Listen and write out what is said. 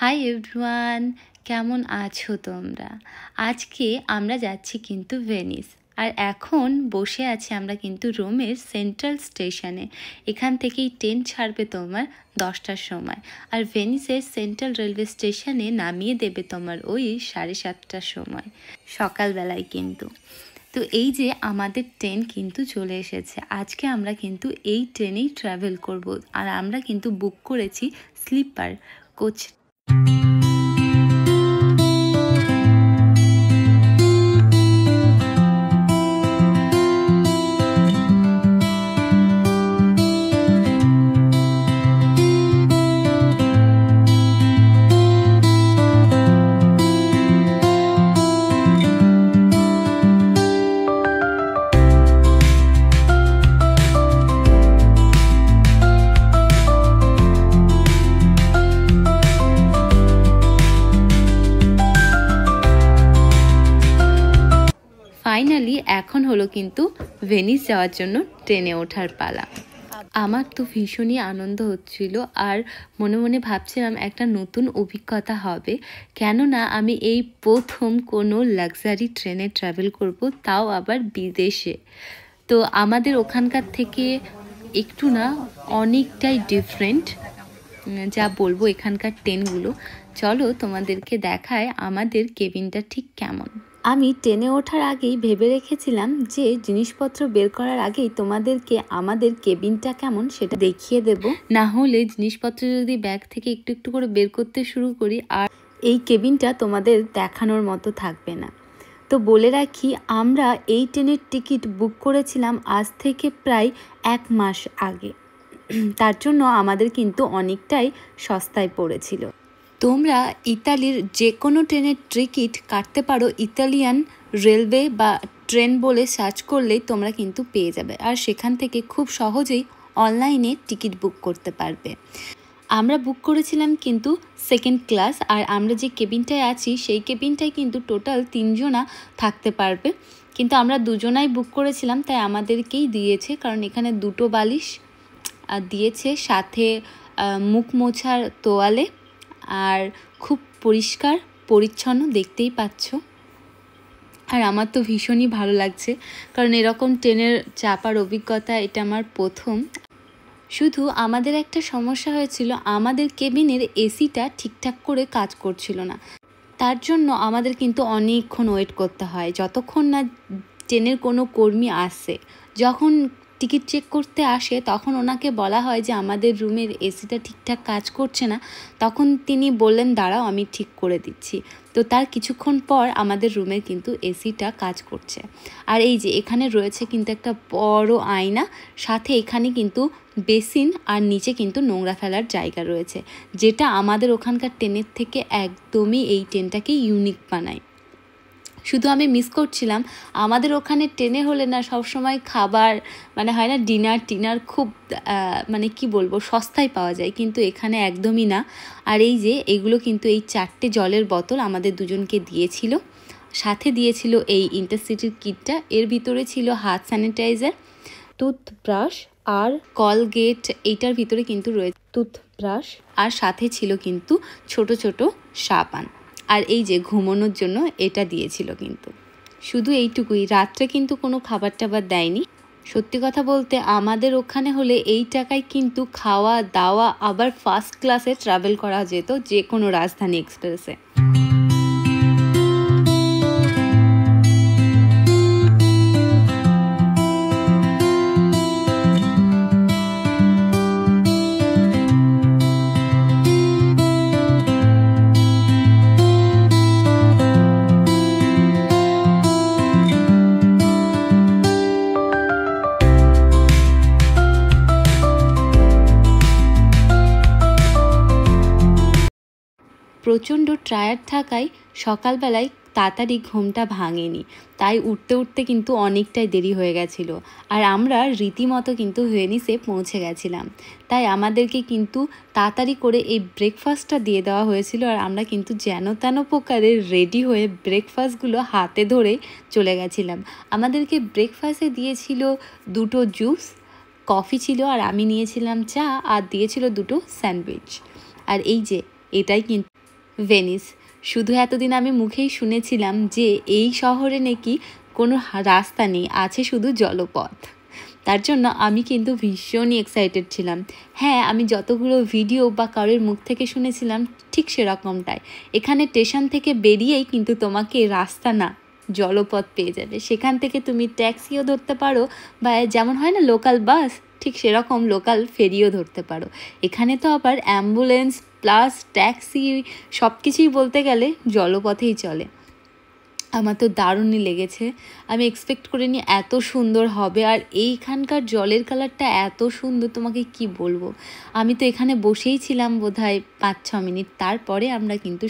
Hi everyone, কেমন আছো তোমরা? আজকে আমরা যাচ্ছি কিন্তু ভেনিস। আর এখন বসে আছি আমরা কিন্তু রোমের সেন্ট্রাল স্টেশনে। এখান থেকেই ট্রেন ছাড়বে তোমার 10টার সময়, আর ভেনিসের সেন্ট্রাল রেলওয়ে স্টেশনে নামিয়ে দেবে তোমার ওই 7:30টার সময়, সকালবেলায় কিন্তু। তো এই যে আমাদের ট্রেন কিন্তু চলে এসেছে। আজকে আমরা কিন্তু এই ট্রেনেই ট্রাভেল করব, আর আমরা কিন্তু বুক করেছি স্লিপার কোচ। ফাইনালি এখন হলো কিন্তু ভেনিস যাওয়ার জন্য ট্রেনে ওঠার পালা। আমার তো ভীষণই আনন্দ হচ্ছিল, আর মনে মনে ভাবছিলাম একটা নতুন অভিজ্ঞতা হবে, কেননা আমি এই প্রথম কোনো লাক্সারি ট্রেনে ট্রাভেল করব, তাও আবার বিদেশে। তো আমাদের ওখানকার থেকে একটু না অনেকটাই ডিফারেন্ট, যা বলবো এখানকার ট্রেনগুলো। চলো তোমাদেরকে দেখায় আমাদের কেবিনটা ঠিক কেমন। আমি ট্রেনে ওঠার আগেই ভেবে রেখেছিলাম যে জিনিসপত্র বের করার আগেই তোমাদেরকে আমাদের কেবিনটা কেমন সেটা দেখিয়ে দেব, না হলে জিনিসপত্র যদি ব্যাগ থেকে একটু একটু করে বের করতে শুরু করি আর এই কেবিনটা তোমাদের দেখানোর মতো থাকবে না। তো বলে রাখি, আমরা এই ট্রেনের টিকিট বুক করেছিলাম আজ থেকে প্রায় 1 মাস আগে। তার জন্য আমাদের কিন্তু অনেকটাই সস্তায় পড়েছিল। তোমরা ইতালির যে কোনো ট্রেনের টিকিট কাটতে পারো, ইতালিয়ান রেলওয়ে বা ট্রেন বলে সার্চ করলেই তোমরা কিন্তু পেয়ে যাবে, আর সেখান থেকে খুব সহজেই অনলাইনে টিকিট বুক করতে পারবে। আমরা বুক করেছিলাম কিন্তু সেকেন্ড ক্লাস, আর আমরা যে কেবিনটায় আছি সেই কেবিনটায় কিন্তু টোটাল 3 জনা থাকতে পারবে, কিন্তু আমরা 2 জনাই বুক করেছিলাম, তাই আমাদেরকেই দিয়েছে, কারণ এখানে 2টো বালিশ আর দিয়েছে, সাথে মুখ মোছার তোয়ালে, আর খুব পরিষ্কার পরিচ্ছন্ন, দেখতেই পাচ্ছ। আর আমার তো ভীষণই ভালো লাগছে, কারণ এরকম ট্রেনের চাপার অভিজ্ঞতা এটা আমার প্রথম। শুধু আমাদের একটা সমস্যা হয়েছিল, আমাদের কেবিনের এসিটা ঠিকঠাক করে কাজ করছিল না, তার জন্য আমাদের কিন্তু অনেকক্ষণ ওয়েট করতে হয়, যতক্ষণ না ট্রেনের কোনো কর্মী আসে। যখন টিকিট চেক করতে আসে তখন ওনাকে বলা হয় যে আমাদের রুমের এসিটা ঠিকঠাক কাজ করছে না, তখন তিনি বললেন দাঁড়াও আমি ঠিক করে দিচ্ছি। তো তার কিছুক্ষণ পর আমাদের রুমের কিন্তু এসিটা কাজ করছে। আর এই যে এখানে রয়েছে কিন্তু একটা বড় আয়না, সাথে এখানে কিন্তু বেসিন, আর নিচে কিন্তু নোংরা ফেলার জায়গা রয়েছে, যেটা আমাদের ওখানকার ট্রেনের থেকে একদমই এই ট্রেনটাকে ইউনিক বানায়। শুধু আমি মিস করছিলাম, আমাদের ওখানে ট্রেনে হলে না সবসময় খাবার মানে হয় না, ডিনার খুব মানে কি বলবো সস্তায় পাওয়া যায়, কিন্তু এখানে একদমই না। আর এই যে এগুলো কিন্তু এই 4টে জলের বোতল আমাদের দুজনকে দিয়েছিল, সাথে দিয়েছিল এই ইন্টারসিটির কিটটা, এর ভিতরে ছিল হাত স্যানিটাইজার, টুথব্রাশ আর কলগেট, এইটার ভিতরে কিন্তু রয়েছে টুথব্রাশ, আর সাথে ছিল কিন্তু ছোট ছোট সাবান, আর এই যে ঘুমানোর জন্য এটা দিয়েছিল। কিন্তু শুধু এইটুকুই, রাত্রে কিন্তু কোনো খাবার টাবার দেয়নি। সত্যি কথা বলতে আমাদের ওখানে হলে এই টাকায় কিন্তু খাওয়া দাওয়া আবার ফার্স্ট ক্লাসে ট্রাভেল করা যেত যে কোনো রাজধানী এক্সপ্রেসে। প্রচণ্ড টায়ার্ড থাকায় সকালবেলায় তাড়াতাড়ি ঘুমটা ভাঙেনি, তাই উঠতে উঠতে কিন্তু অনেকটাই দেরি হয়ে গেছিল, আর আমরা রীতিমতো কিন্তু ভেনিসে পৌঁছে গেছিলাম। তাই আমাদেরকে কিন্তু তাড়াতাড়ি করে এই ব্রেকফাস্টটা দিয়ে দেওয়া হয়েছিল, আর আমরা কিন্তু যেন তেন প্রকারের রেডি হয়ে ব্রেকফাস্টগুলো হাতে ধরে চলে গেছিলাম। আমাদেরকে ব্রেকফাস্টে দিয়েছিল 2টো জুস, কফি ছিল, আর আমি নিয়েছিলাম চা, আর দিয়েছিল 2টো স্যান্ডউইচ। আর এই যে এটাই কিন্তু ভেনিস। শুধু এতদিন আমি মুখেই শুনেছিলাম যে এই শহরে নাকি কোনো রাস্তা নেই, আছে শুধু জলপথ। তার জন্য আমি কিন্তু ভীষণই এক্সাইটেড ছিলাম। হ্যাঁ, আমি যতগুলো ভিডিও বা কারোর মুখ থেকে শুনেছিলাম ঠিক সেরকমটাই। এখানে স্টেশন থেকে বেরিয়েই কিন্তু তোমাকে রাস্তা না, জলপথ পেয়ে যাবে। সেখান থেকে তুমি ট্যাক্সিও ধরতে পারো, বা যেমন হয় না লোকাল বাস, ঠিক সেরকম লোকাল ফেরিও ধরতে পারো। এখানে তো আবার অ্যাম্বুলেন্স প্লাস ট্যাক্সি সব কিছুই বলতে গেলে জলপথেই চলে। আমার তো দারুণই লেগেছে। আমি এক্সপেক্ট করিনি এত সুন্দর হবে, আর এইখানকার জলের কালারটা এত সুন্দর, তোমাকে কি বলবো। আমি তো এখানে বসেই ছিলাম বোধহয় 5-6 মিনিট, তারপরে আমরা কিন্তু